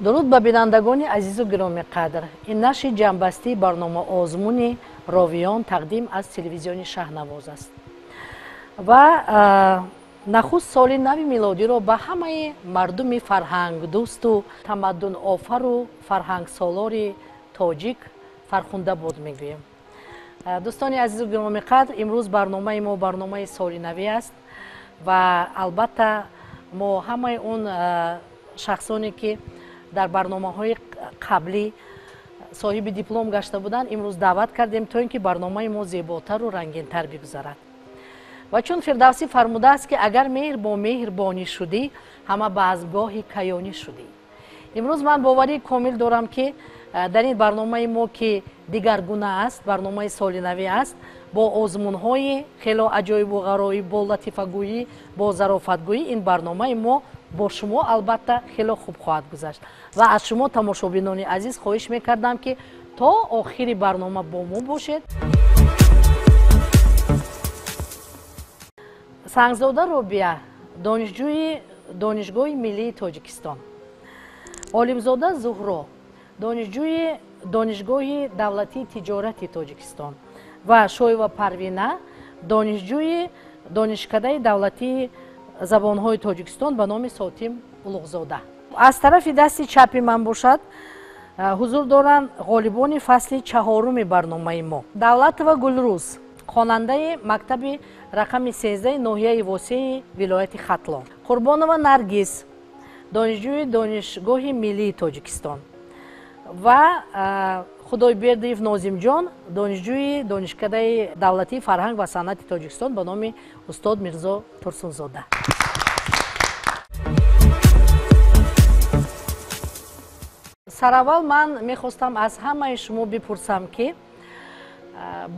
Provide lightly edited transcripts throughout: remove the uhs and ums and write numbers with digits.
درود به بینندگان عزیز و گرامی قدر. این نشر جنبستی برنامه آزمون راویان تقدیم از تلویزیون شهنواز است و نخست سال نو میلادی را به همه مردم فرهنگ دوست و تمدن آفر و فرهنگ سالار تاجیک فرخنده باد میگویم. دوستان عزیز و گرامی قدر، امروز برنامه ما برنامه سال نو است و البته ما همه اون شخصانی که در برنامه‌های قبلی صاحب دیپلم گشته بودند امروز دعوت کردیم تا اینکه برنامه ما زیباتر و رنگین‌تر بگذرد. و چون فردوسی فرموده است که اگر مهر با مهربانی شدی همه به از گاهی کیانی شدی. امروز من باوری کامل دارم که در این برنامه ما که دیگرگونه است، برنامه سال نو است، با آزمون‌های خیلی عجایب و غرایب، با لطیفه‌گویی، با ظرافت‌گویی این برنامه ما با شما البته خیلی خوب خواهد گذشت و از شما تماشابینان عزیز خواهش میکردم که تا آخر برنامه با ما باشید. سنگزاده رابعه، دانشجوی دانشگاه ملی تاجیکستان. عالمزاده زهرا، دانشجوی دانشگاه دولتی تجارت تاجیکستان و شایوا پروینه، دانشجوی دانشکده دولتی زبانهای تاجیکستان به نام ساتیم улуғзода. از طرف دست چپی من باشد حضور دارند غالبان فصل چهارم برنامه ما. دولتова گلروز، خواننده مکتب رقم 13 ناحیه واسع ولایت ختلان. قربانова نرگس، دانشجوی دانشگاه ملی تاجیکستان و خدایبردیев ناظمجان، دانشجوی دانشکده دولتی فرهنگ و صنعت تاجیکستان به نام استاد میرزا ترسونزاده. سراول من میخواستم از همه شما بپرسم که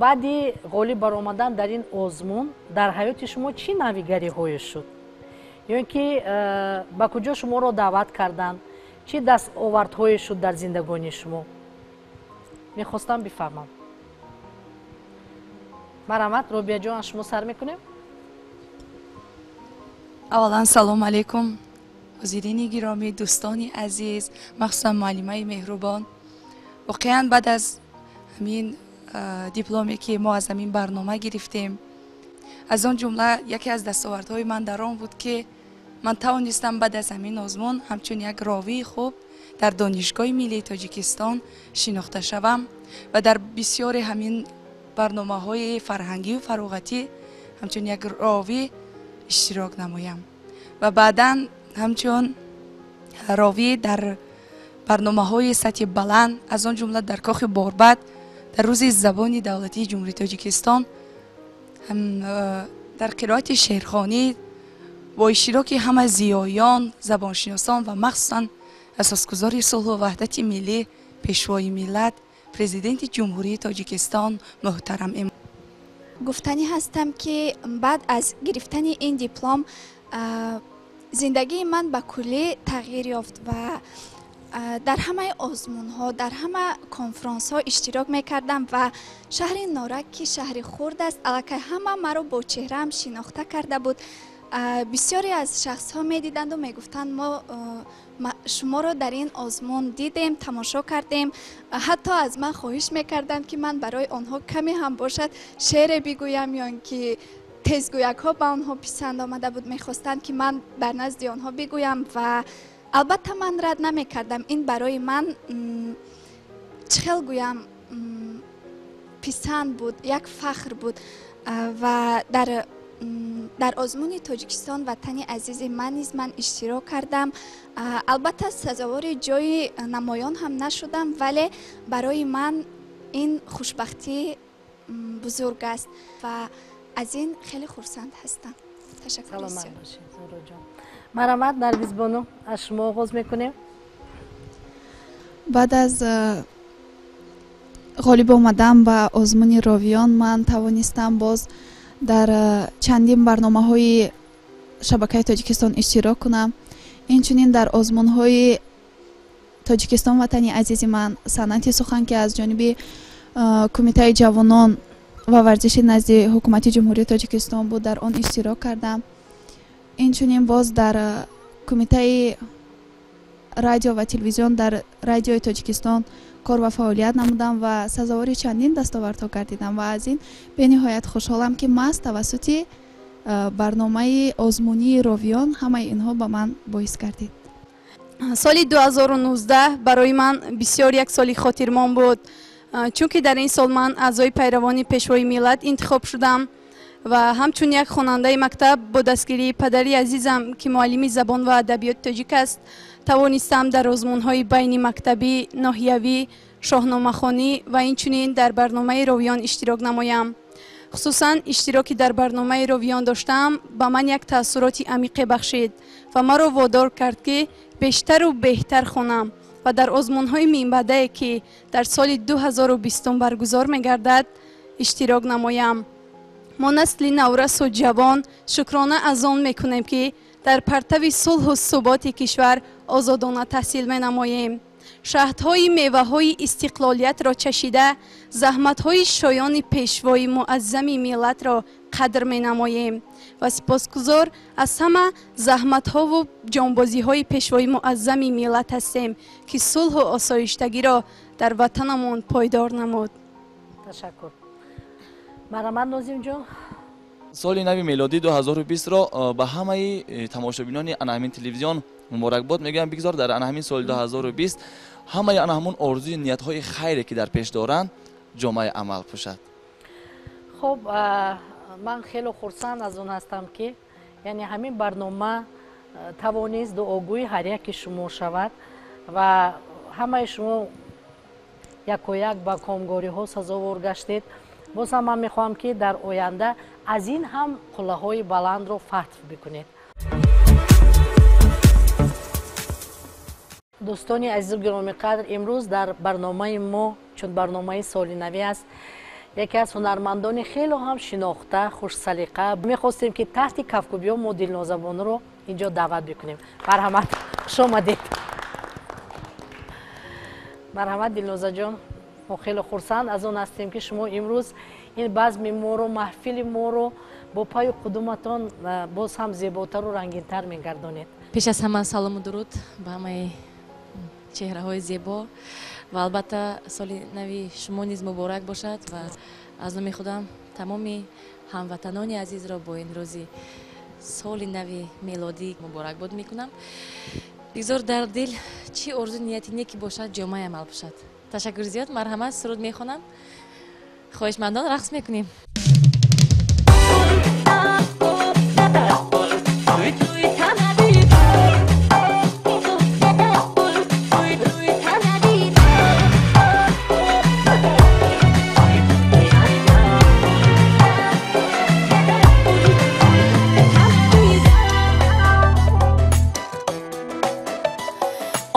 بعدی غالب برآمدن در این آزمون در حیات شما چی نویگری های شد؟ یعنی که به کجا شما را دعوت کردند؟ چی دست آوردهای شد در زندگانی شما؟ میخواستم بفهمم. مرحمت رابعه جان، شما سر میکنیم؟ اولا سلام علیکم حضورین گرامی، دوستان عزیز، مخصوصا معلمای مهربان. واقعا بعد از همین دیپلمی که ما از همین برنامه گرفتیم، از آن جمله یکی از دستاوردهای من در آن بود که من توانستم بعد از همین آزمون همچون یک راوی خوب در دانشگاه ملی تاجیکستان شناخته شوم و در بسیار همین برنامه‌های فرهنگی و فراغتی همچون یک راوی اشتراک نمایم و بعداً همچون راوی در برنامه‌های سطح بلند از آن جمله در کاخ باربد در روز زبان دولتی جمهوری تاجیکستان هم در قرائت شعرخوانی با اشتراک همه زیایان، زبانشناسان و مخصوصاً اساسگزار صلح و وحدت ملی، پیشوای ملت، پرزیدنت جمهوری تاجیکستان محترم گفتنی هستم که بعد از گرفتن این دیپلم زندگی من به کلی تغییر یافت و در همه آزمون ها، در همه کنفرانس ها اشتراک میکردم و شهر نارک که شهر خرد است الکی همه مرا با چهره هم شناخته کرده بود. بسیاری از شخص ها می دیدند و می گفتند ما شما را در این آزمون دیدیم، تماشا کردیم. حتی از من خواهش میکردند که من برای آنها کمی هم باشد شعر بگویم یا اینکه تزگویک ها به آنها پسند آمده بود، میخواستند که من بر نزد آنها بگویم و البته من رد نمیکردم. این برای من چخل گویم پسند بود، یک فخر بود و در آزمون تاجیکستان وطن عزیز من نیز من اشتراک کردم. البته سزاوار جای نمایان هم نشدم ولی برای من این خوشبختی بزرگ است و از این خیلی خرسند هستم. تشکر بسیار. مرحمت نرگس بانو، از شما آغاز میکنیم. بعد از غالب آمدن به آزمون راویان من توانستم باز در چندین برنامه های شبکه تاجیکستان اشتراک کنم. اینچنین در آزمون های تاجیکستان وطن عزیز من صنعت سخن که از جانب کمیته جوانان و ورزش نزد حکومت جمهوری تاجیکستان بود در آن اشتراک کردم. اینچنین باز در کمیته радио ва телевизион дар радиои тоҷикистон кор ва фаъолият намудам ва сазовори чандин дастовардҳо гардидам ва аз ин бениҳоят хушҳолам ки маҳз тавассути барномаи озмунии ровиён ҳамаи инҳо ба ман боис гардид. соли 2019 барои ман бисёр як соли хотирмон буд, чунки дар ин сол ман аъзои пайравони пешвои миллат интихоб шудам ва ҳамчун як хонандаи мактаб бо дастгирии падари азизам ки муаллими забон ва адабиёти тоҷик аст тавонистам дар озмунҳои байни мактабӣ, ноҳиявӣ, шоҳномахонӣ ва инчунин дар барномаи ровиён иштирок намоям. хусусан иштироки дар барномаи ровиён доштаам ба ман як таассуроти амиқе бахшид ва маро водор кард ки бештару беҳтар хонам ва дар озмунҳои минбаъдае ки дар соли 2020 баргузор мегардад иштирок намоям. мо насли наврасу ҷавон шукрона аз он мекунем ки дар партави сулҳу суботи кишвар озодона таҳсил менамоем. шаҳдҳои меваҳои истиқлолиятро чашида заҳматҳои шоёни пешвои муаззами миллатро қадр менамоем ва сипосгузор аз ҳама заҳматҳову ҷонбозиҳои пешвои муаззами миллат ҳастем ки сулҳу осоиштагиро дар ватанамон пойдор намуд. ташаккур. марҳамат нозим ҷон. соли нави мелодӣ 2020-ро ба ҳамаи тамошобинони анаҳамин телевизион муборакбод мегӯям. бигзор дар анаҳамин соли 2020 ҳамаи анаҳамон орзуи ниятҳои хайре ки дар пеш доранд ҷомаи амал пӯшад. хуб, ман хеле хурсанд аз он ҳастам ки яъне ҳамин барнома тавонист дуогӯи ҳар яки шумо шавад ва ҳамаи шумо якояк ба комгориҳо сазовор гаштед. боз ҳам ман мехоҳам ки дар оянда аз ин ҳам қуллаҳои баландро фатҳ бикунед. дӯстони азизу гиромиқадр, имрӯз дар барномаи мо, чун барномаи соли навӣ аст, яке аз ҳунармандони хеле ҳам шинохта, хушсалиқа мехостем ки таҳти кавкубиё мо Дилнозабонуро инҷо даъват бикунем. марҳамат, хуш омадед. марҳамат Дилноза ҷон, мо хеле хурсанд аз он ҳастем ки шумо имрӯз ин базми моро, маҳфили моро бо паю қудуматон боз ҳам зеботару рангинтар мегардонед. пеш аз ҳама салому дуруд ба ҳамаи чеҳраҳои зебо ва албатта соли нави шумо низ муборак бошад ва аз номи худам тамоми ҳамватанони азизро бо ин рӯзи соли нави мелодӣ муборакбод мекунам. бигзор дар дил чӣ орзу ниятине ки бошад ҷомаи амал бошад. ташаккури зиёд. марҳамат. суруд мехонам. хоҳишмандон рақс мекунем.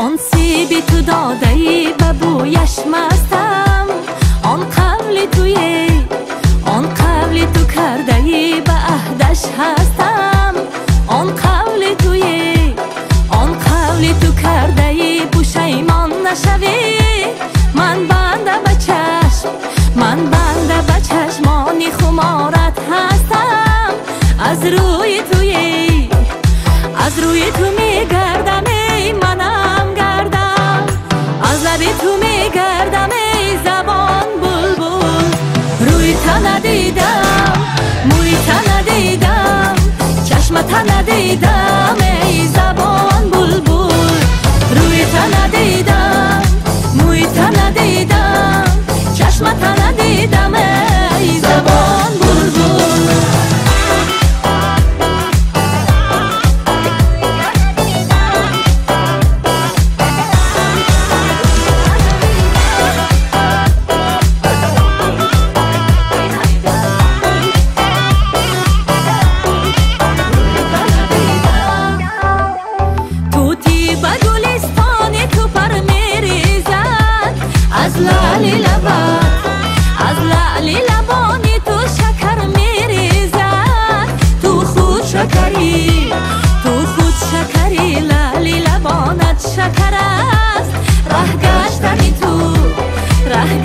آن سیبی تو داده‌ای به بویش مستم، آن قولی تو کرده‌ای به عهدش هستم، آن قولی تو کرده‌ای پشیمان نشوی. من بنده به چشمانی خمارت هستم، از روی تو میگردم ای منم گردم، از لب تو میگردم ای زبان بلبل. روی تن ندیدم، موی تن ندیدم، چشم تن ندیدم ای زبان بلبل. روی تن ندیدم، موی تن ندیدم، چشم تن ندیدم ای زبان بلبل. از لعلی لبانی تو شکر میریزد، تو خود شکری لعلی لبانت شکر است. ره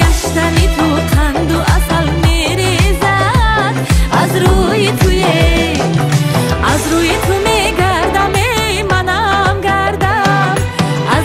گشتنی تو قند و عسل میریزد، از روی تو میگردم ای منم گردم، از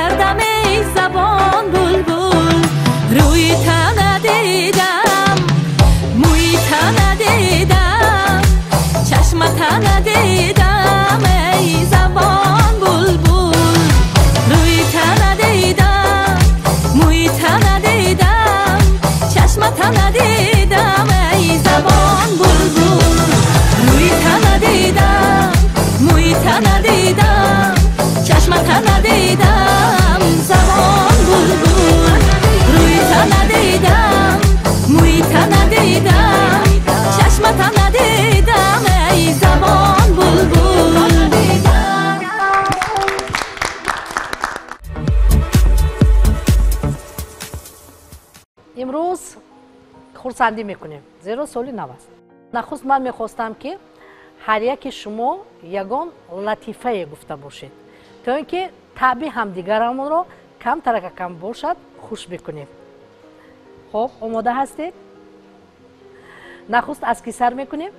کردم ای زبان بلبل روی تن ندیدم موی تن ندیدم چشم تن ندیدم ای زبان بلبل روی تن ندیدم موی تن ندیدم چشم تن ندیدم ای زبان بلبل روی تن ندیدم موی تن ندیدم چشم تن ندیدم زبان بلبل روی تن ندیدم موی تن ندیدم چشم تن ندیدم ای زبان بلبل امروز خورسندی میکنیم زیرا سالی نو است. نخست من میخواستم که هر یک شما یگان لطیفه گفته باشید تا اینکه طبع همدیگرمون رو کم ترک کم باشد خوش بکنیم. خب آماده هستید؟ نخست از کی سر میکنیم؟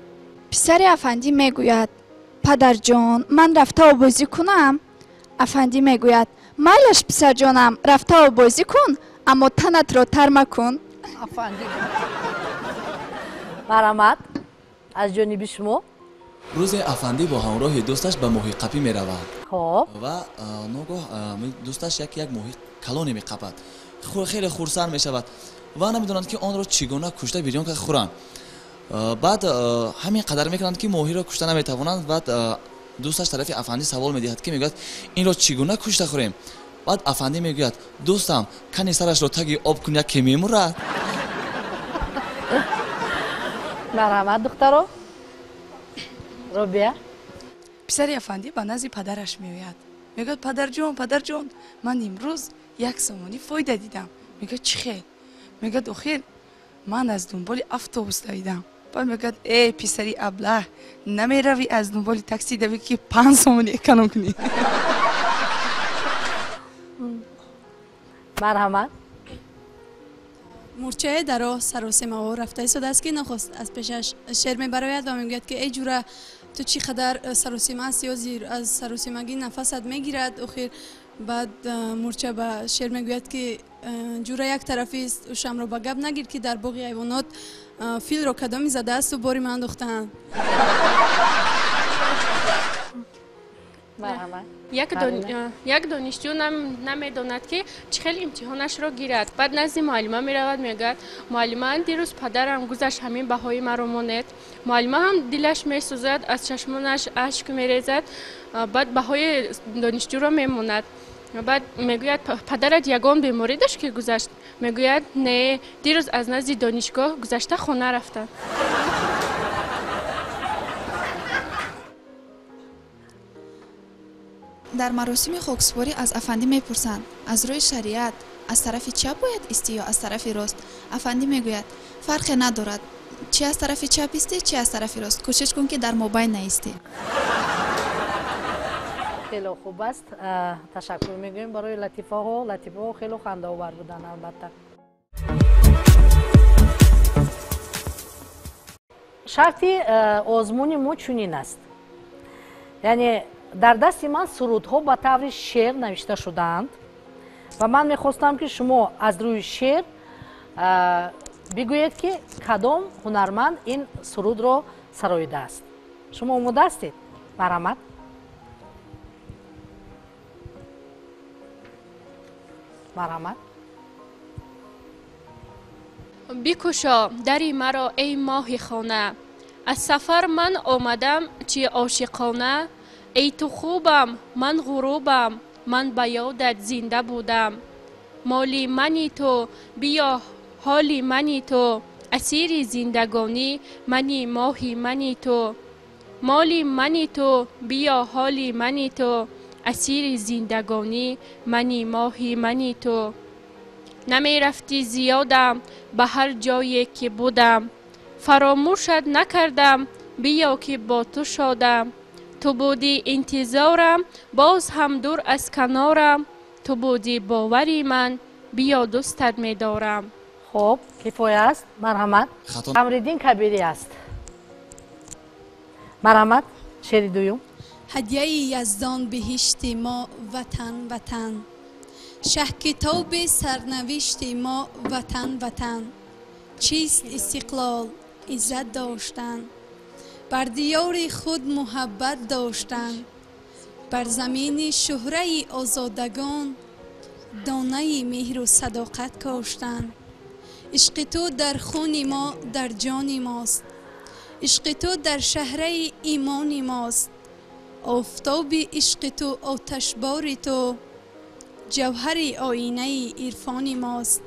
پسر افندی میگوید پدر جان من رفته و بازی کنم. افندی میگوید مالش پسر جانم رفته و بازی کن اما تنت را تر مکن. افندی مرحمت از جانب شما. روز افندی با همراه دوستش به ماهی قپی می رود خب و ناگاه دوستش یک ماهی کلانی می قپد. خیلی خورسند می شود و نمیدونند که آن را چگونه کشته بیرون که خورند. بعد همین قدر میکنند که ماهی را کشته نمیتوانند. بعد دوستش طرف افندی سوال میدهد که میگوید این را چگونه کشته خوریم. بعد افندی میگوید دوستم کنی سرش را تگی آب کن یک که میمورد. مرحمت دخترو روبیا. پسر افندی به نزد پدرش میآید میگه پدر جان من امروز یک سومانی فایده دیدم. میگه چی خیر؟ میگه دخیر من از دنبال اتوبوس دویدم. بعد میگه ای پسری ابله نمیروی از دنبال تاکسی دوی که 5 سومانی اکنون کنی. مرحمت مورچه درو سروسیما رفته ایستاده است که نخست از پیشش شعر میبراید و میگوید که ای جوره تو چی قدر سروسیما است یا زیر از سروسیمگی نفست میگیرد. اخیر بعد مورچه به شعر میگوید که جوره یک طرفی است و شم رو به گپ نگیر که در باغ حیوانات فیل رو کدامی زده است و باری من انداخته‌اند. یک دانشجو نمیداند که چخیل امتحانش را گیرد. بعد نزد معلمه می رود میگوید معلمه دیروز پدرم گذشت همین بهای مرا ماند. معلمه هم دلش می سوزد از چشمانش اشک می ریزد. بعد بهای دانشجو را می ماند. بعد میگوید پدرت یگان بیماری داشت که گذشت. میگوید نه دیروز از نزد دانشگاه گذشته خانه رفتند. در مراسم خاکسپاری از افندی میپرسند از روی شریعت از طرف چپ باید استی یا از طرف راست؟ افندی میگوید فرق ندارد چه از طرف چپ استی چه از طرف راست، کوشش کن که در مابین نیستی. خیلی خوب است. تشکر میگویم برای لطیفه ها خیلی خنده آور بودن. البته شرطی آزمون ما چنین است، یعنی در دست من سرودها به طور شعر نوشته شدند و من میخواستم که شما از روی شعر بگویید که کدام هنرمند این سرود را سراییده است. شما آماده هستید؟ مرحمت. مرحمت. بکشا دری مرا ای ماه خانه، از سفر من آمدم چی عاشقانه. ای تو خوبم من غروبم من به یادت زنده بودم. مالی منی تو بیا حالی منی تو، اسیر زندگانی منی ماهی منی تو. مالی منی تو بیا حالی منی تو، اسیر زندگانی منی ماهی منی تو. نمی رفتی زیادم به هر جایی که بودم، فراموشت نکردم بیا که با تو شادم. تو بودی انتظارم باز هم دور از کنارم، تو بودی باوری من بیا دوستت می دارم. خب کفایه است. مرحمت. امردین کبیری است. مرحمت. شعر دویم. هدیه یزدان بهشت ما وطن وطن، شه کتاب سرنوشت ما وطن وطن، چیست استقلال عزت داشتن، بر دیار خود محبت داشتن، بر زمین شهره آزادگان دانه مهر و صداقت کاشتن. عشق تو در خون ما در جان ماست، عشق تو در شهره ایمان ماست. آفتاب عشق تو آتشبار تو جوهر آینه عرفان ماست.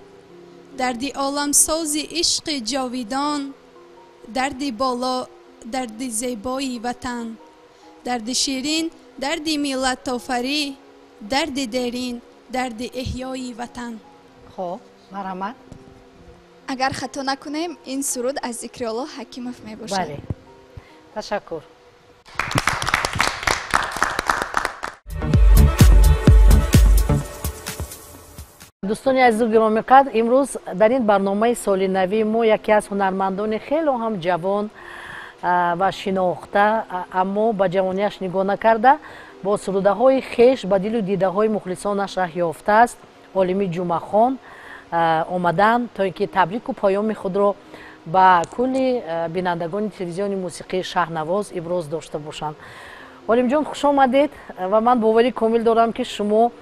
درد عالم ساز عشق جاویدان، درد بالا درد زیبای وطن، درد شیرین درد ملت آفری، درد دیرین درد احیای وطن. خب مرحمت. اگر خطا نکنیم این سرود از ذکرالله حکیمов می باشد. بله تشکر. دوستان عزیز و گرامی قدر، امروز در این برنامه سال نوی ما یکی از هنرمندان خیلی هم جوان و شناخته اما به جوانیش نگاه نکرده با سروده های خیش به دل و دیده های مخلصانش راه یافته است. عالمی جمعه خان آمدن تا اینکه تبریک و پیام خود را به کل بینندگان تلویزیون موسیقی شهنواز ابراز داشته باشند. عالم جان خوش آمدید و من باوری کامل دارم که شما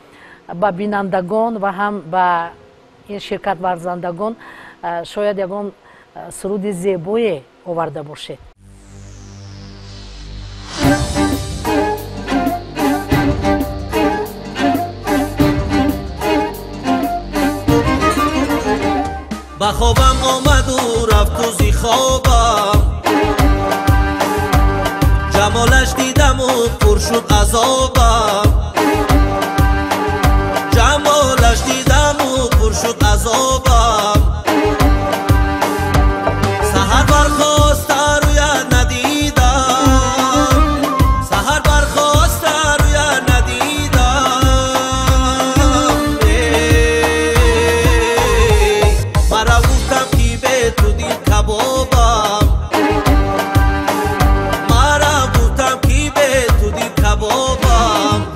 با بینندگان و هم با این شرکت ورزندگان شاید یگان سرود زیبایی آورده باشید. با خوابم آمد و رفت و زی خوابم، جمالش دیدم و پر شد عذابم، جمالش دیدم و پر شد عذابم. سحر برخواست روی ندیدم، سحر برخواست روی ندیدم. مرا گفتم کی به تو دید کبابم، مرا گفتم کی به تو دید کبابم.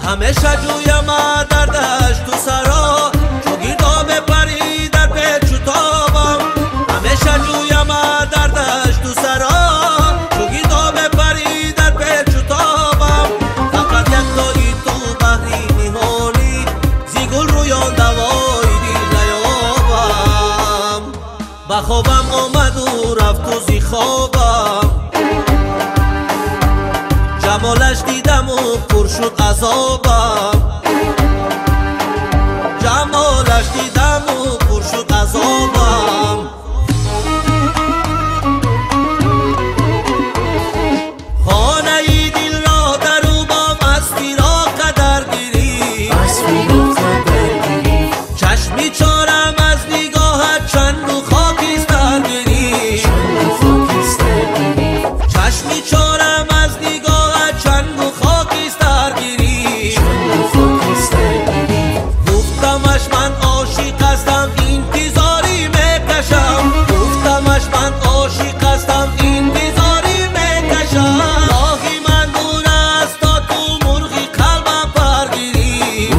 همیشه جویم در دشت و سرا، چو گرداب پری در پیچ و تابم. همیشه جویم در دشت و سرا، چو گرداب پری در پیچ و تابم. فقط یک تایی تو بحری نهانی، زی گل رویان دوای دل نیابم. به خوابم آمد و رفت و زی خوابم، جمالش دیدم و پر شد عذابم، جمالش دیدم و پر شد عذابم. خانه ای دل را در او با مستی را قدر گیری، چشمی چارم از نگاهت چند و خاکستر گیری، چشمی چارم از نگاهت چند و خاکستر گیری. گفتمش من عاشق هستم انتظاری میکشم، گفتمش من عاشق هستم انتظاری میکشم. راهی من دور است تا تو مرغی قلبم پرگیری،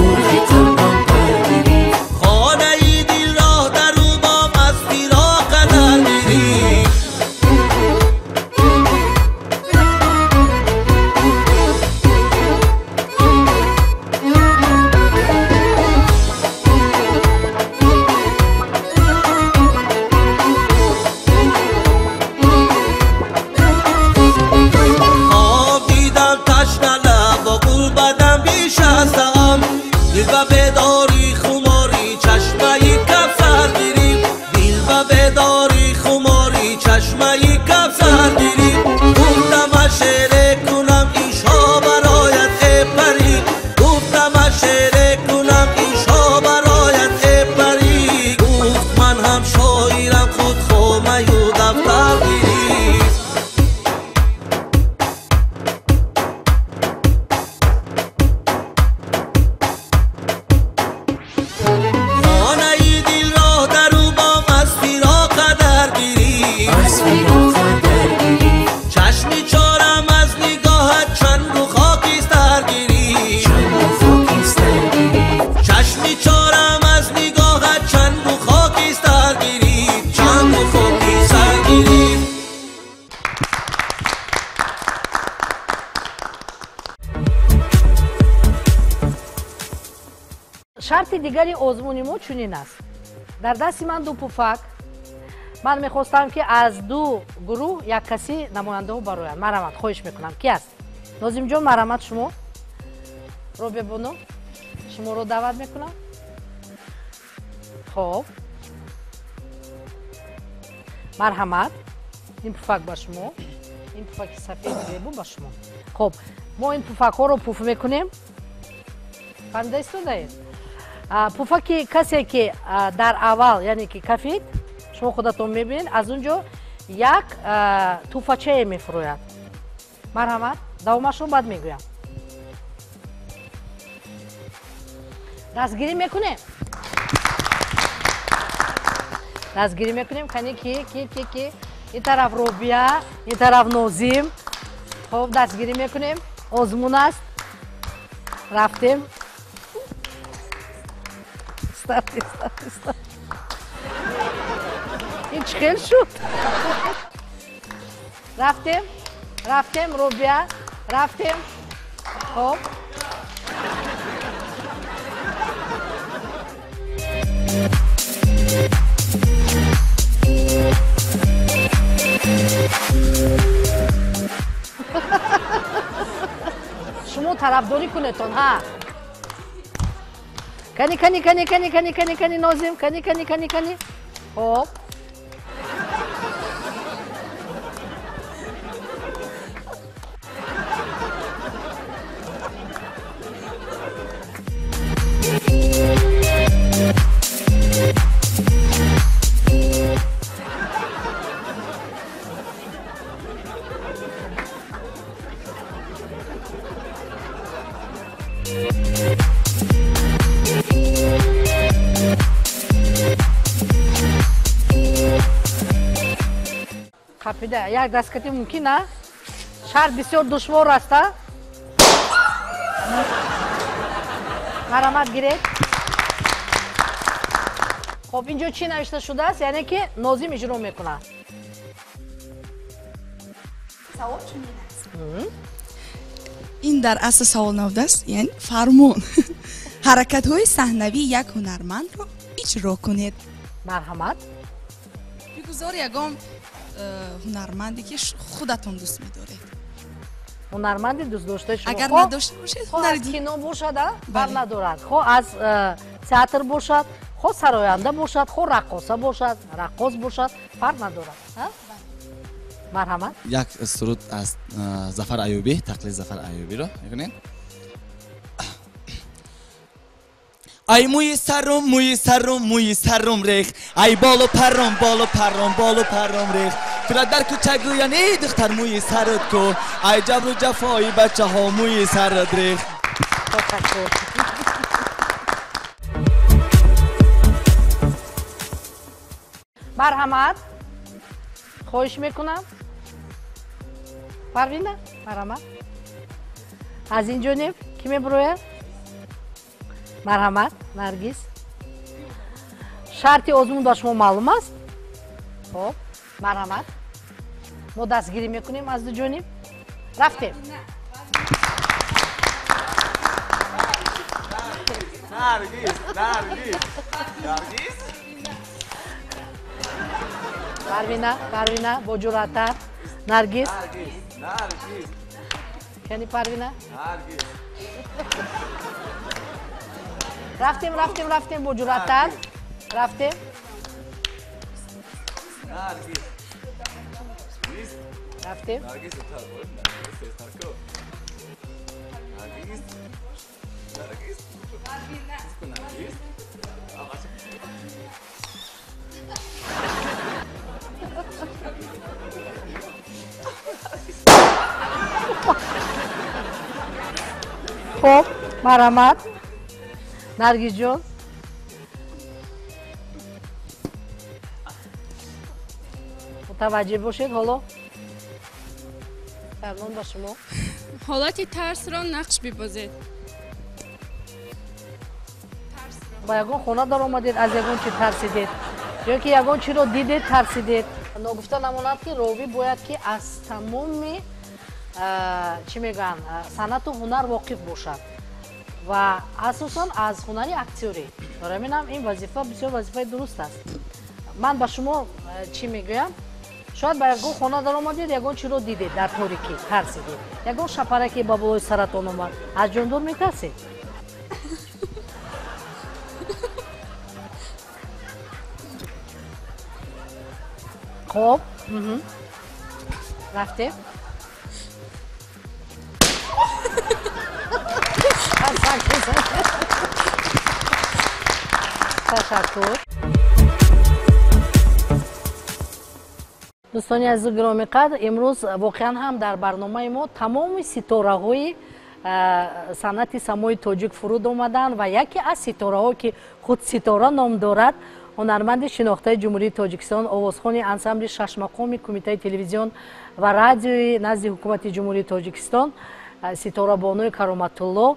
шарти дигари озмуни мо чунин аст. дар дасти ман ду пуфак. ман мехостам ки аз ду гурӯҳ як каси намояндаҳо бароянд. марҳамат, хоҳиш мекунам. Ки аст? Нозимҷон, марҳамат шумо. Робия Боно, шуморо даъват мекунам. хоб. марҳамат. ин пуфак ба шумо. ин пуфаки сафеди зебо ба шумо. хоб, мо ин пуфакҳоро пуф мекунем. фаҳмида истодаед? пуфаки касе ки дар аввал, яъне ки кафид, шумо худатон мебинед, аз он ҷо як туфачае мефурӯяд. марҳамат, давомашро баъд мегӯям. дастгирӣ мекунем. дастгирӣ мекунем. кани ки ин тараф Робия, ин тараф Нозим. хоб, дастгирӣ мекунем. озмун аст. рафтем. ин чӣ хел шуд? рафтем Робия, рафтем. хоб. шумо тарафдорӣ кунедтон, ҳа? кани Нозим, кани. хоб. қапида, як дасткатӣ мумкин а? Шарт бисёр душвор аст а? марҳамат гиред. хоб, инҷо чӣ навишта шудааст? яъне ки Нозим иҷро мекунад. савол чунин аст. ин дар асл савол навдаст, яъни фармон. ҳаракатҳои саҳнавӣ як ҳунармандро иҷро кунед. марҳамат. бигузор ягон ҳунарманде ки худатон дӯст медоред. ҳунарманди дӯстдоштаи шумо. агар надошта бошед, хоҳ аз кино бошад, фарқ надорад. хоҳ аз театр бошад, хоҳ сароянда бошад, хоҳ раққоса бошад, раққос бошад, фарқ надорад. марҳамат. як суруд аз Зафар Айюбӣ, тақлид Зафар Айюбиро мекунем. ай муи сарум рех, ай болу паром рех. Пиродар кӯча гӯян эй духтар муи сарат ко, ай ҷабру ҷафои бачаҳо муи сарат рех. марҳамат. хоҳиш мекунам. парвина, марҳамат. аз ин ҷониб кӣ мебирояд? марҳамат, Наргиз. шарти озмун ба шумо маълум аст? хоб, марҳамат. мо дастгирӣ мекунем аз ду ҷониб. рафтем. Парвина, бо ҷуръаттар. Наргиз. Кани Парвина. рафтем бо ҷуръаттар. рафтем. хоб, марҳамат. Наргизҷон. мутаваҷҷеҳ бошед. ҳоло фармон ба шумо. ҳолати тарсро нақш бибозед. ба ягон хона даромадед, аз ягон чӣ тарсидед ё ки ягон чиро дидед тарсидед. ногуфта намонад ки ровӣ бояд ки аз тамоми чӣ мегӯянд санату ҳунар воқиф бошад و اساساً از هنری اکتوری برای منم این وظیفه بسیار وظیفه درست است. من با شما چی میگویم؟ شاید با یگان خانه در آمدید یگان چی رو دیدید در تاریکی ترسیدید، یگان شپرکی با بالای سرتان اومد، از جاندار میترسید؟ خب رفتیم تشکر. دوستانی عزیز گرامی قدر، امروز واقعا هم در برنامه ما تمام ستاره‌های صنعت سماع تاجیک فرود آمدند و یکی از ستاره‌ها که خود ستاره نام دارد، هنرمند شناخته جمهوری تاجیکستان، آوازخوان انسامبل شش مقامی کمیته تلویزیون و رادیوی نزد حکومت جمهوری تاجیکستان، ستاره بانو کرامتالله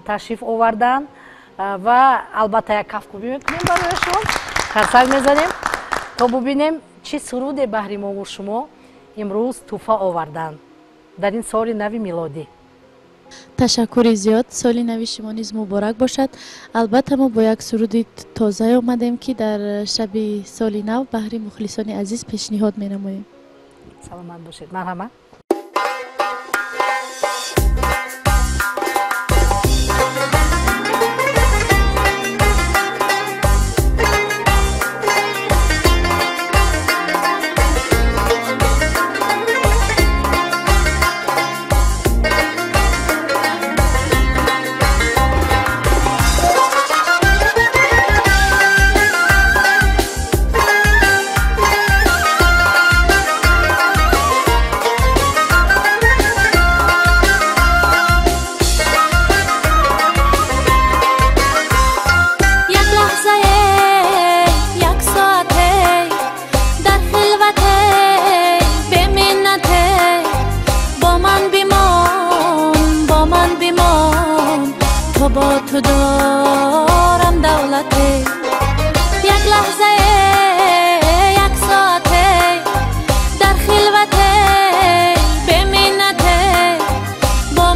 تشریف آوردند و البته یک کفکوبی میکنیم برایشان، خرسک میزنیم تا ببینیم چه سرود بهر ما و شما امروز تحفه آوردند در این سال نو میلادی. تشکر زیاد. سال نو شما نیز مبارک باشد. البته ما با یک سرود تازه آمدیم که در شب سال نو بهر مخلصان عزیز پیشنهاد می‌نماییم. سلامت باشید. مرحبا. با تو دارم دولته، یک لحظه یک ساعته در خلوته به منته، با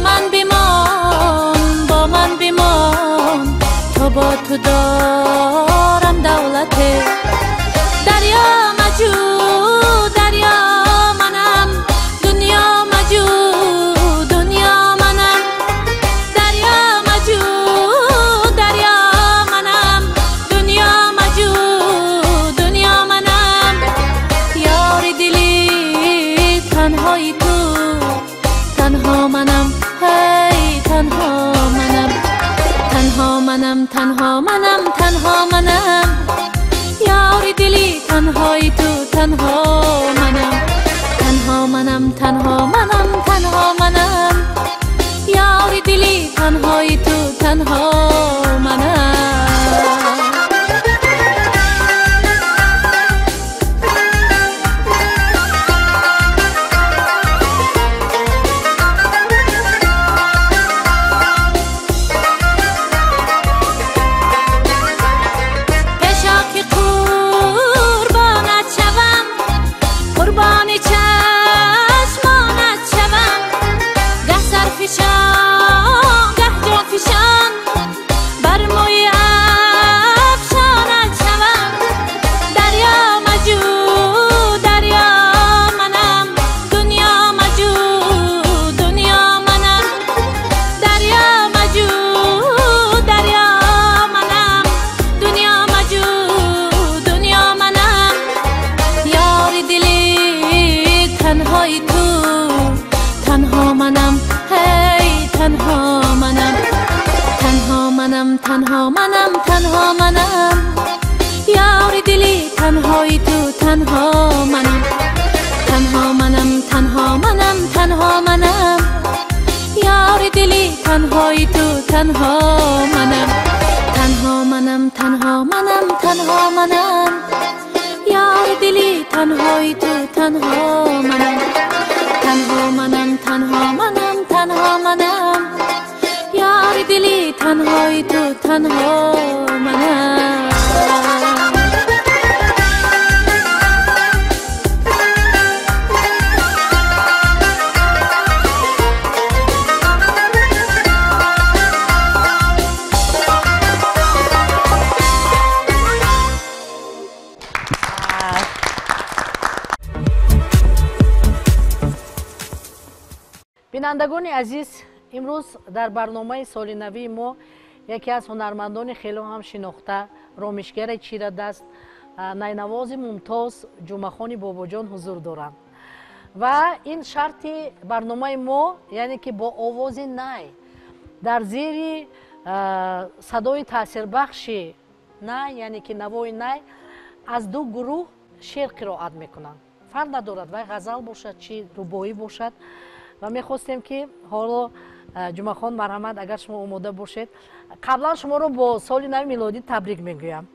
من بیمان تو با تو دارم دولته. دریا مجو دریا منم، دنیا مجو دنیا منم، دریا مجو دریا منم، دنیا مجو دنیا منم. یار دلی تنهایی تو، تنها منم، هی تنها منم، تنها منم، تنها منم، تنها منم. یار دلی تنهایی تو، تنها منم، تنها منم، تنها منم، تنها منم. یار دلی تنهایی تو، تنها منم. تنها منم، تنها منم. یار دلی تنهایی تو، تنها منم، تنها منم، تنها منم، تنها منم. یار دلی تنهایی تو، تنها منم، تنها منم، تنها منم، تنها منم. یار دلی تنهایی تو، تنها منم، تنها منم، تنها منم، تنها منم. یار دلی تنهایی تو، تنها منم. бинандагони азиз, имрӯз дар барномаи соли навии мо яке аз ҳунармандони хело ҳам шинохта, ромишгари чирадаст, найнавози мумтоз ҷумъахони бобоҷон ҳузур доранд. ва ин шарти барномаи мо, яъне ки бо овози най дар зери садои таъсирбахши най, яъне ки навои най, аз ду гурӯҳ шеър қироат мекунанд. фарқ надорад вай ғазал бошад чи рубоӣ бошад. ва мехостем ки ҳоло ҷумъахон марҳамат, агар шумо омода бошед, қаблан шуморо бо соли нави милодӣ табрик мегӯям.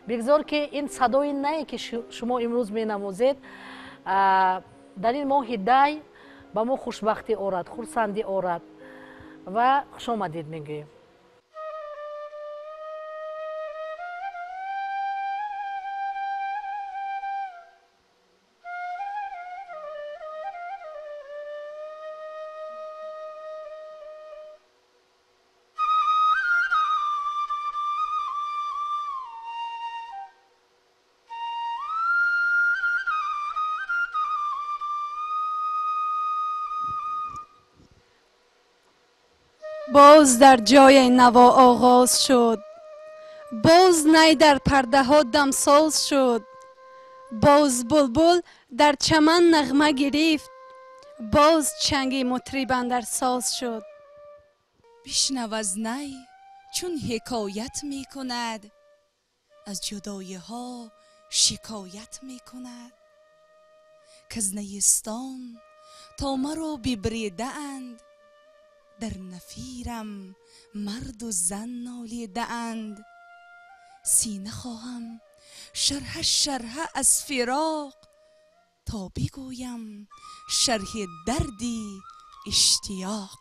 бигзор ки ин садои нае ки шумо имрӯз менавозед, дар ин моҳи дай ба мо хушбахтӣ орад, хурсандӣ орад ва хушомадед мегӯем. باز در جای نوا آغاز شد، باز نی در پرده ها دمساز شد، باز بلبل در چمن نغمه گرفت، باز چنگ مطرب اندر ساز شد. بشنو از نی چون حکایت می کند، از جدایی ها شکایت می کند، که از نیستان تا مرا ببریده اند، در نفیرم مرد و زن نالیده اند. سینه خواهم شرح شرح از فراق، تا بگویم شرح دردی اشتیاق.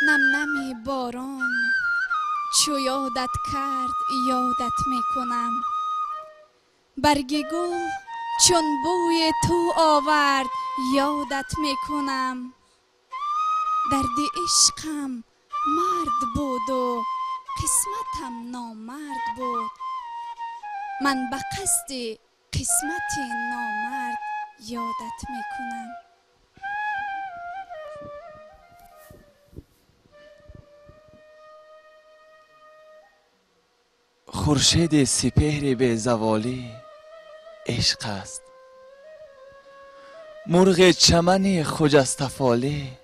نم نمی باران چو یادت کرد یادت میکنم، برگ گل چون بوی تو آورد یادت میکنم. درد عشقم مرد بود و قسمتم نامرد بود، من به قصد قسمت نامرد یادت میکنم. خورشید سپهر به زوالی عشق است، مرغ چمن خجستفالی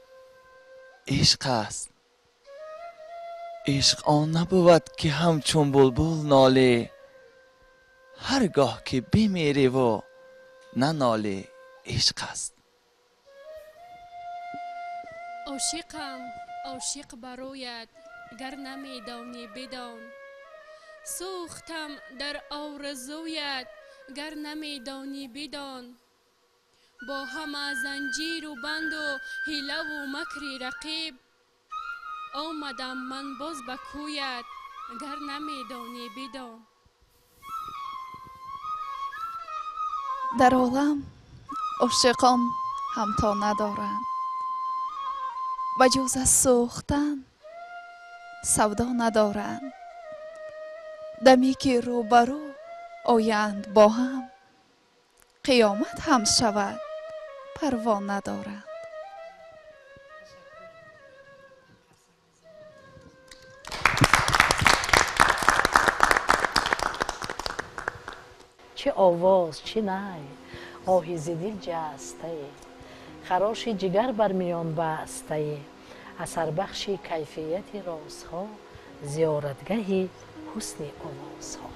عشق است. عشق آن نبود که همچون بلبل ناله، هرگاه که بمیری و نناله عشق است. عاشقم عاشق برایت گر نمیدانی بدان، سوختم در آرزویت گر نمیدانی بدان. با همه زنجیر و بند و حیله و مکر رقیب، آمدم من باز به کویت گر نمیدانی بدان. در عالم عاشقان همتا ندارند، و جز از سوختن سودا ندارند. دمی که روبرو آیند با هم، قیامت هم شود پروا ندارند. چه آواز، چه نای، آهیز دل جسته، خراش جگر بر میان بسته، اثر بخش کیفیت رازها، زیارتگاه حسن آوازها.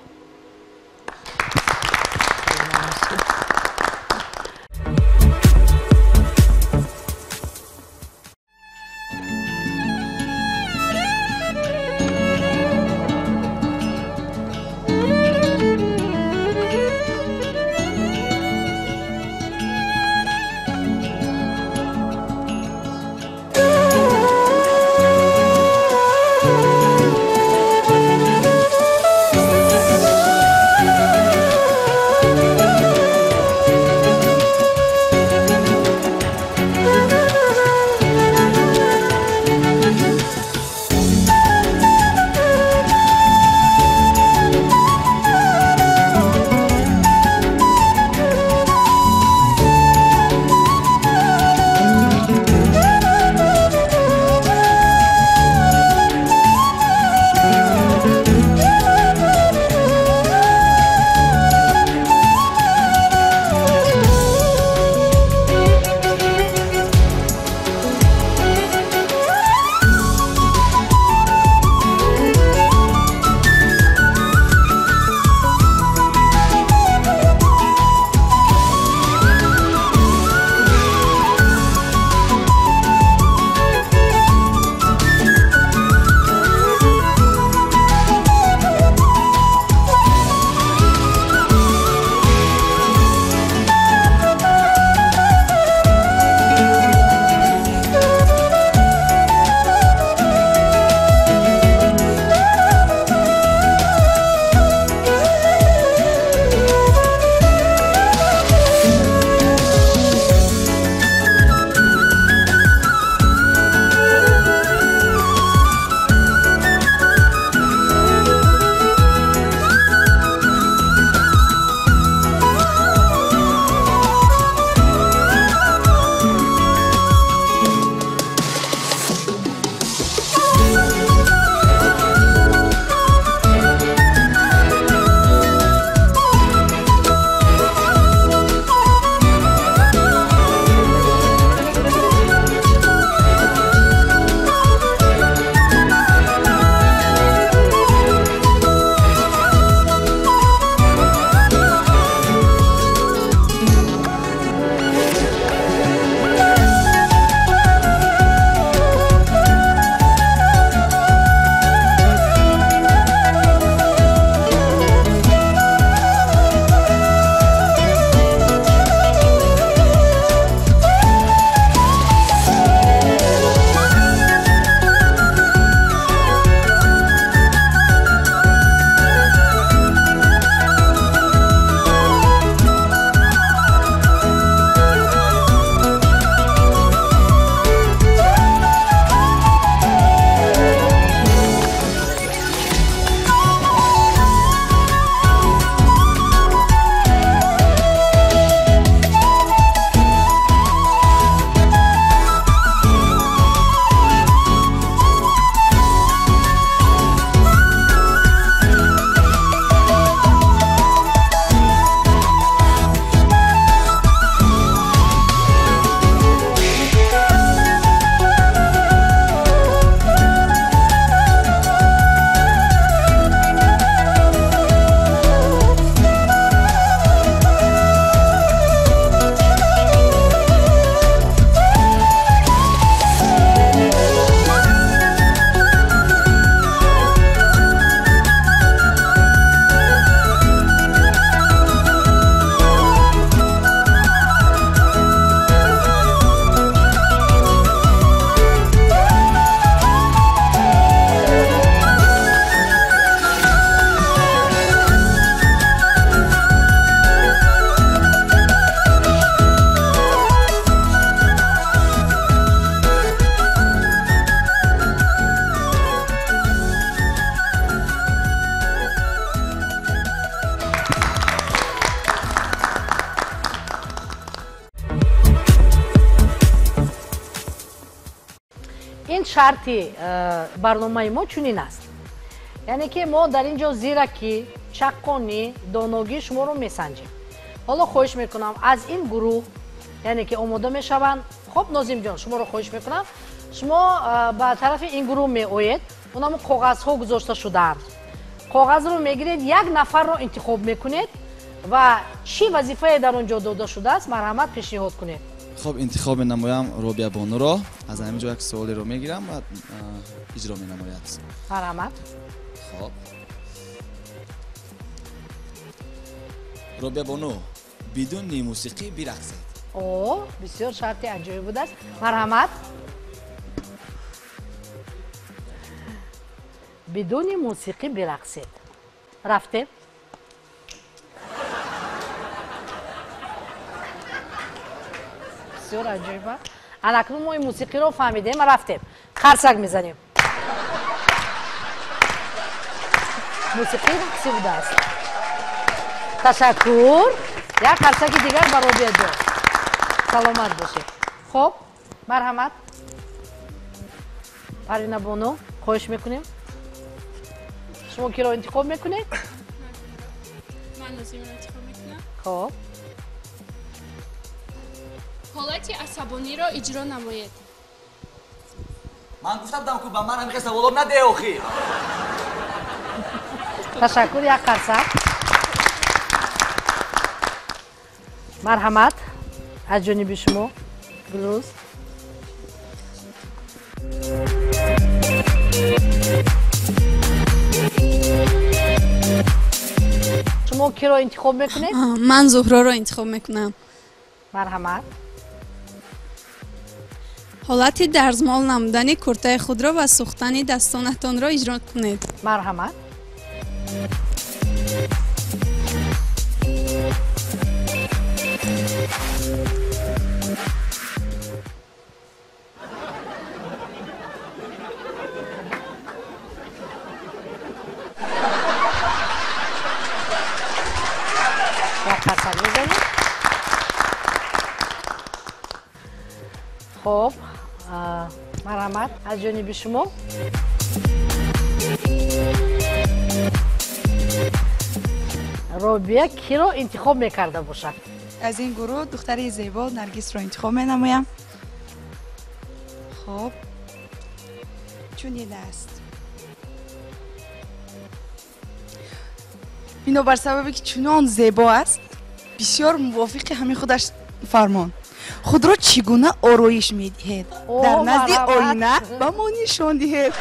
шарти барномаи мо чунин аст. яъне ки мо дар ин ҷо зиракӣ, чаққонӣ, доногӣ шуморо месанҷем. ҳоло хоҳиш мекунам аз ин гурӯҳ, яъне ки омода мешаванд. хуб Нозимҷон, шуморо хоҳиш мекунам, шумо ба тарафи ин гурӯҳ меоед. онамо коғазҳо гузошта шудаанд. коғазро мегиред, як нафарро интихоб мекунед ва чӣ вазифае дар он ҷо дода шудааст, марҳамат пешниҳод кунед. хуб, интихоб менамоям Робия Бонуро. аз ҳамин ҷо як суолеро мегирам ва иҷро менамояд. марҳамат. хуб, Робия Бону, бидуни мусиқӣ бирақсед. бисёр шарти аҷоиб будааст. марҳамат. бидуни мусиқӣ бирақсед. рафтем. бисёр аҷоиба. анакнун мо ин мусиқиро фаҳмидем, рафтем. қарсак мезанем. мусиқӣ рақсӣ будааст. ташаккур. як қарсаки дигар ба Робия ҷон. саломат бошед. хуб, марҳамат. Парвина Бону, хоҳиш мекунем. шумо киро интихоб мекунед? ман Нозимро интихоб мекунам. хуб. ҳолати асабониро иҷро намоед. ман гуфтам ку ба ман ҳамиқа саволо наде охир. ташаккур, як қарсак. марҳамат аз ҷониби шумо. гулрӯз. шумо киро интихоб мекунед? ман Зуҳроро интихоб мекунам. марҳамат. ҳолати дарзмол намудани куртаи худро ва сӯхтани дастонатонро иҷро кунед. марҳамат. خب مرحمت از جانب شما. رابیا کی رو انتخاب میکرده باشد؟ از این گروه دختری زیبا نرگس رو انتخاب مینمایم. خب چنین است. اینو بر سببی که چنان زیبا است بسیار موافق همین خودش فرمان. خود را چگونه آرایش میدهید؟ در نزد آینه با ما نشان دهید.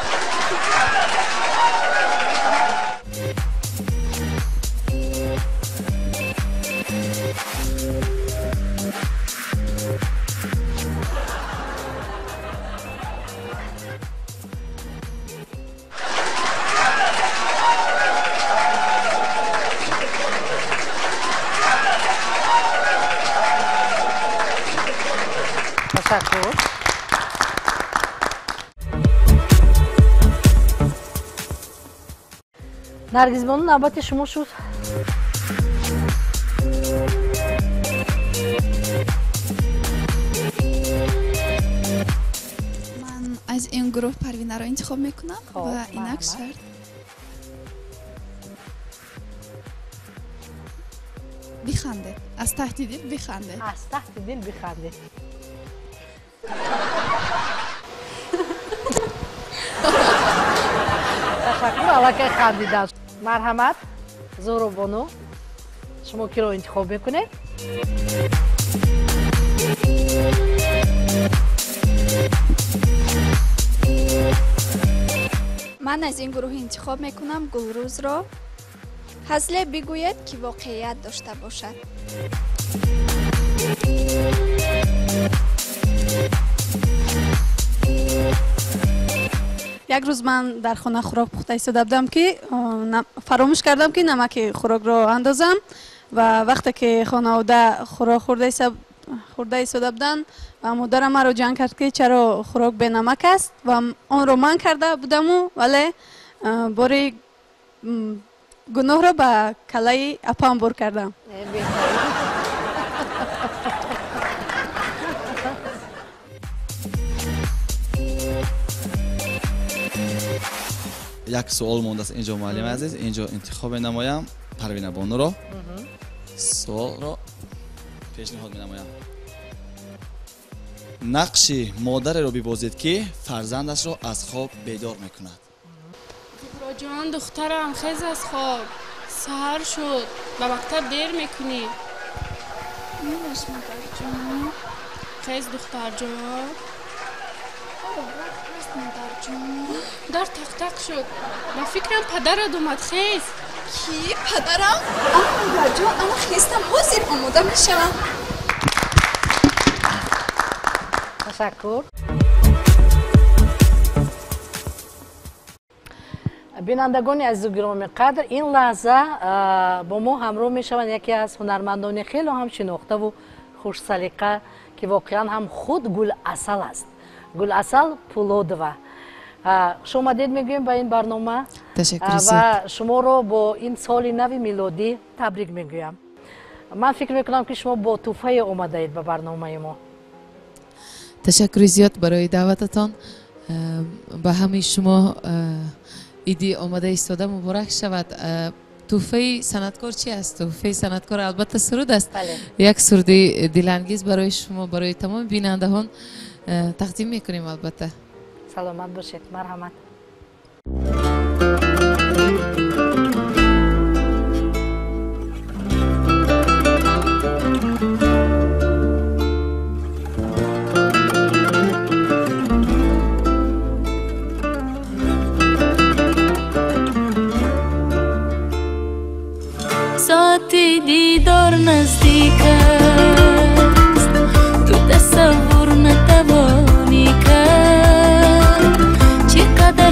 تشکر. نرگس بانو نوبت شما شد. من از این گروه پروینه رو انتخاب میکنم و اینک شرط بخنده. از تحت دل بخنده. از تحت دل بخنده. تشکر علاقه خندیدن. مرحمت زهرا بانو شما کی رو انتخاب میکنه؟ من از این گروه انتخاب میکنم گلروز رو. هزله بگوید که واقعیت داشته باشد. یک روز من در خانه خوراک پخته ایستاده بودم که فراموش کردم که نمک خوراک رو اندازم و وقتی که خانواده خوراک خورده ایستاده بودن و مادرم مرا جنگ کرد که چرا خوراک به نمک است و آن رو من کرده بودم ولی باری گناه را به کلای اپام بر کردم. یک سوال مونده اینجا معلم عزیز. اینجا انتخاب نمایم پروین بانو رو. سوال رو پیشنهاد می‌نمایم. نقش مادر رو ببازید که فرزندش رو از خواب بیدار میکند. زهرا جان دخترم خیز از خواب، سحر شد، به مکتب دیر میکنی. می‌باش مادر جان. خیز دختر جان. وقت هست مادر جان. در تق تق شد، به فکرم پدرت اومد. خیز. کی پدرم؟ مادر جان اما خیستم حاضر آماده میشم. تشکر. بینندگان عزیز و گرامی قدر، این لحظه با ما همراه میشوند یکی از هنرمندان خیلی هم شناخته و خوش سلیقه که واقعا هم خود گل عسل است. گل عسل پولودова. شما دید میگویم به این برنامه و شما رو با این سال نو میلادی تبریک میگویم. من فکر میکنم که شما با توفه اومده اید به برنامه ما. تشکر زیاد برای دعوتتان. به همه شما ایدی آمده ایستاده مبارک شود. توفه صنعتکار چی است؟ توفه صنعتکار البته سرود است. یک سرود دلانگیز برای شما، برای تمام بینندگان تقدیم میکنیم. البته سلامت باشید. مرحمت. ساعت دیدار نزدیک است، تو تصور نتوانی کرد چقدر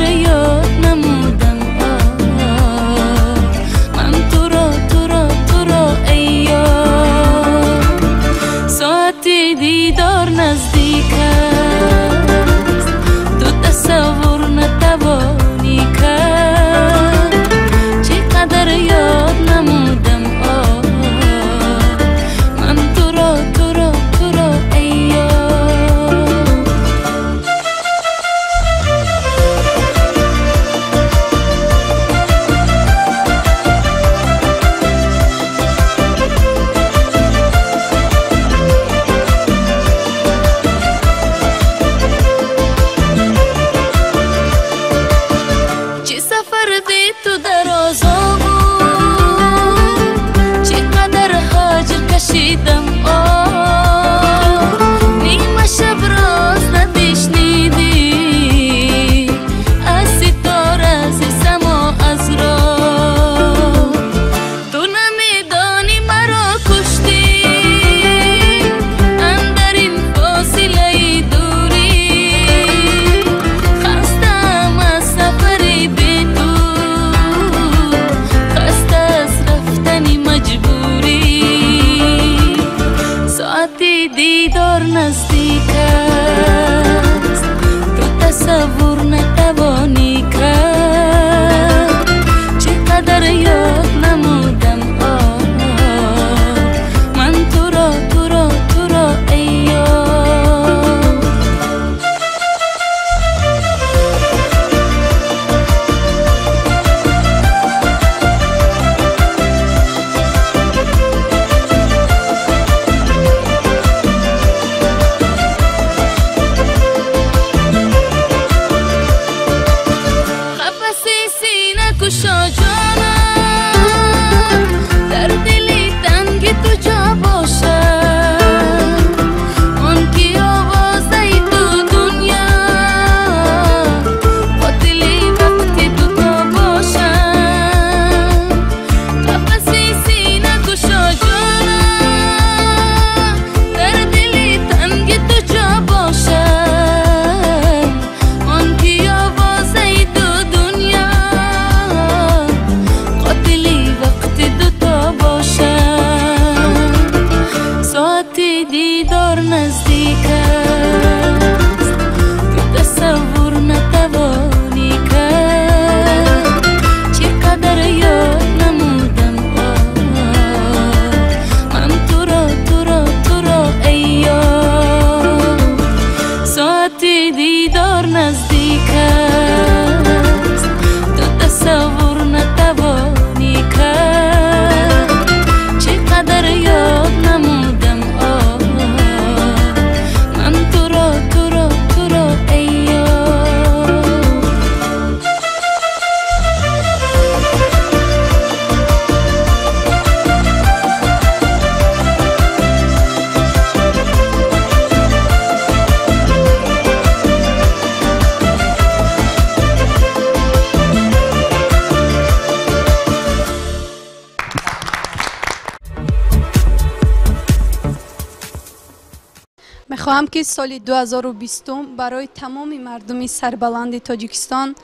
میخواهم که سال 2020 برای تمام مردم سربلند تاجیکستان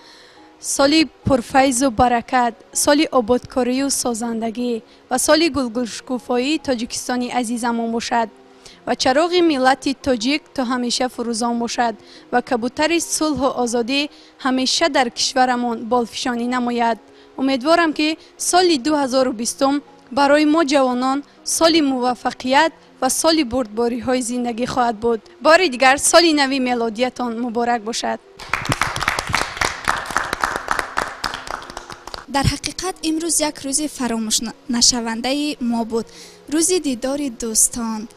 سالی پرفیض و برکت، سالی آبادکاری و سازندگی و سالی گلگشکوفایی تاجیکستانی عزیزمان باشد و چراغ ملت تاجیک تا همیشه فروزان باشد و کبوتر صلح و آزادی همیشه در کشورمان بالفشانی نماید. امیدوارم که سال 2020 برای ما جوانان سال موفقیت و سال بردباری های زندگی خواهد بود. بار دیگر سال نوی میلادیتان مبارک باشد. در حقیقت امروز یک روز فراموش نشونده ما بود، روز دیدار دوستان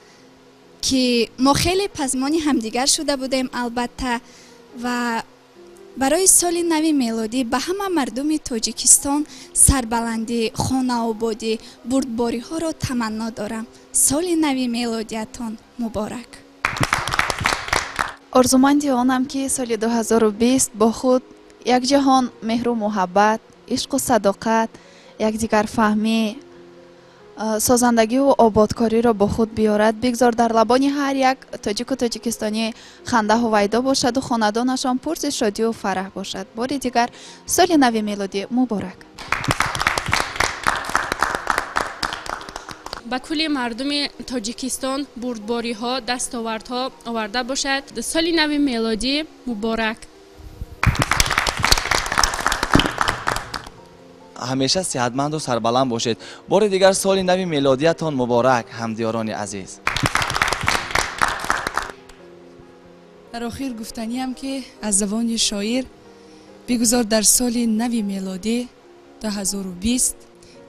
که ما خیلی پزمانی همدیگر شده بودیم البته و برای سال نوی میلادی به همه مردم تاجیکستان سربلندی، خانه آبادی، بردباری ها را تمنا دارم. سال نوی میلادیتان مبارک. آرزومندی آنم که سال 2020 با خود یک جهان مهر و محبت، عشق و صداقت، یکدیگر فهمی، سازندگی و آبادکاری را با خود بیارد. بگذار در لبان هر یک تاجیک و تاجیکستانی خنده هویدا باشد و خاندانشان پر ز شادی و فرح باشد. بار دیگر سال نو میلادی مبارک. به کل مردم تاجیکستان بردباری ها، دستاوردها آورده باشد. سال نو میلادی مبارک. همیشه صحتمند و سربلند باشید. بار دیگر سال نو میلادیتان مبارک همدیاران عزیز. در آخر گفتنی هم که از زبان شاعر بگذار در سال نو میلادی 2020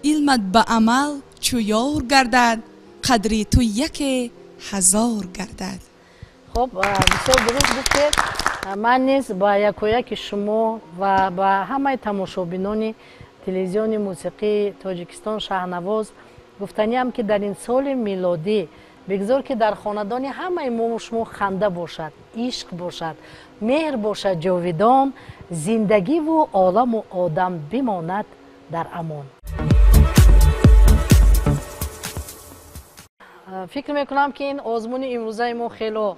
علمت به عمل چو یار گردد، قدری تو 1000 گردد. خب بسیار درست گفتید. من نیز با یکایک شما و با همه تماشابینان تلویزیون موسیقی تاجیکستان شهنواز گفتنیم که در این سال میلادی بگذار که در خاندان همه ما و شما خنده باشد، عشق باشد، مهر باشد جاویدان، زندگی و عالم و آدم بماند در امان. فکر میکنم که این آزمون امروزه ما خیلی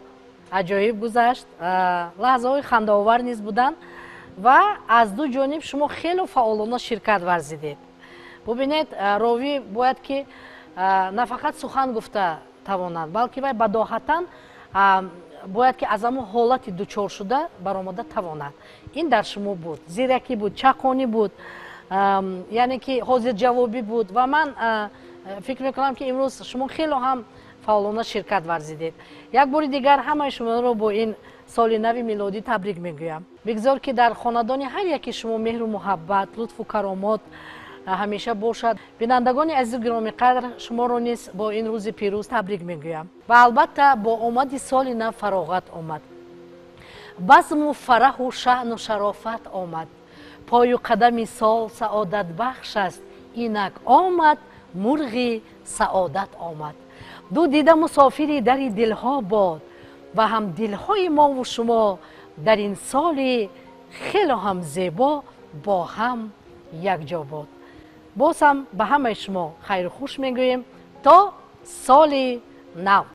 عجایب گذشت. لحظه های خنده آور نیز بودن و از دو جانب شما خیلی فعالانه شرکت ورزیدید. ببینید راوی باید که نه فقط سخن گفته توانند بلکه باید بداهتا باید که از همون حالت دوچار شده برآمده تواند. این در شما بود، زیرکی بود، چاقانی بود، یعنی که حاضر جوابی بود و من فکر میکنم که امروز شما خیلی هم فعالانه شرکت ورزیدید. یک بار دیگر همه شما رو با این سال نو میلادی تبریک میگویم. بگذار که در خاندان هر یکی شما مهر و محبت، لطف و کرامات همیشه باشد. بینندگان عزیز گرامی قدر شما رو نیز با این روز پیروز تبریک میگویم و البته با آمد سال نو فراغت آمد، بزم و فرح و شأن و شرافت آمد. پای و قدم سال سعادت بخش است، اینک آمد مرغ سعادت آمد. دو دیده مسافری در دلها باد و هم دلهای ما و شما در این سال خیلی هم زیبا با هم یک جا باد. باز هم به همه شما خیر و خوش میگوییم تا سال نو.